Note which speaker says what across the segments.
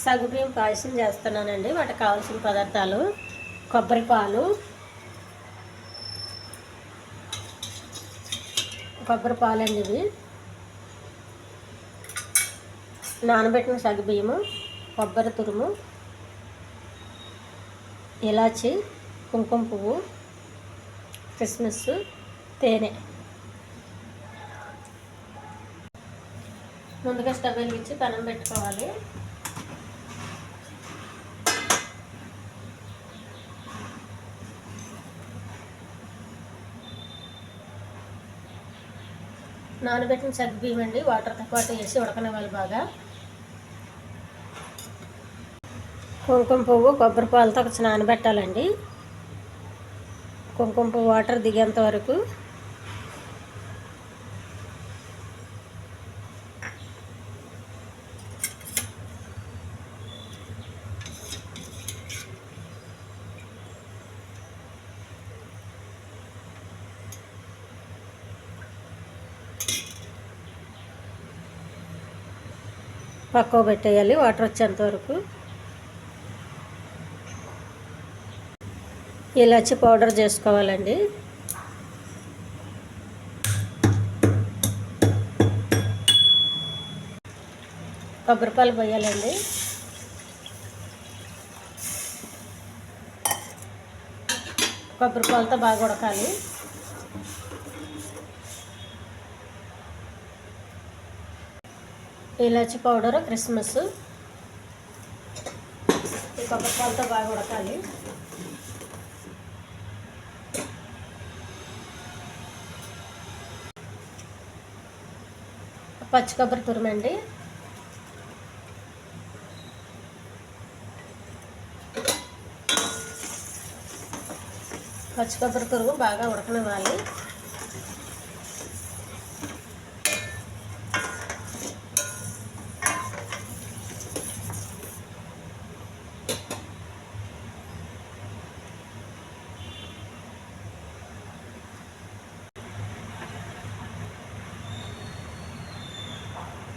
Speaker 1: సగ్గుబియ్యం పాయసం చేస్తున్నానండి. వాటికి కావాల్సిన పదార్థాలు: కొబ్బరి పాలు, అండి ఇవి, నానబెట్టిన సగ్గుబియ్యము, కొబ్బరి తురుము, ఇలాచి, కుంకుమ పువ్వు, కిస్మిస్, తేనె. ముందుగా స్టవ్ వెలిగించి పెనం పెట్టుకోవాలి. నానబెట్టిన సగ్గుబియ్యం అండి, వాటర్తో పాటు వేసి ఉడకనివ్వాలి బాగా. కుంకుమ పువ్వు, కొబ్బరి పాలతో కొంచెం నానబెట్టాలండి. కుంకుమ పువ్వు వాటర్ దిగేంత వరకు. పక్కకు పెట్టేయాలి వాటర్ వచ్చేంత వరకు. ఇలాచి పౌడర్ చేసుకోవాలండి. కొబ్బరిపాలు పోయాలండి. కొబ్బరిపాలతో బాగా ఉడకాలి. ఇలాచి పౌడర్, కిస్మిస్, ఈ కొబ్బరిపాలతో బాగా ఉడకాలి. పచ్చి కొబ్బరి తురుమండి, పచ్చి కొబ్బరి తురుము బాగా ఉడకనివ్వాలి.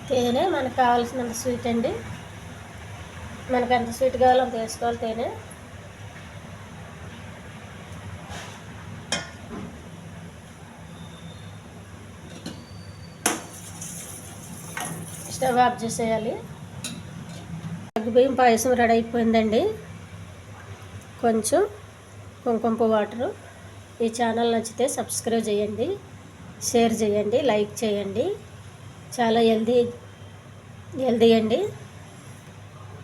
Speaker 1: తేనె మనకు కావాల్సినంత స్వీట్ అండి. మనకు ఎంత స్వీట్ కావాలో అంత వేసుకోవాలి తేనె. స్టవ్ ఆఫ్ చేసేయాలి. సగ్గుబియ్యం పాయసం రెడీ అయిపోయిందండి. కొంచెం కుంకుమ పువ్వు వాటరు. ఈ ఛానల్ నచ్చితే సబ్స్క్రైబ్ చేయండి, షేర్ చేయండి, లైక్ చేయండి. చాలా హెల్దీ అండి.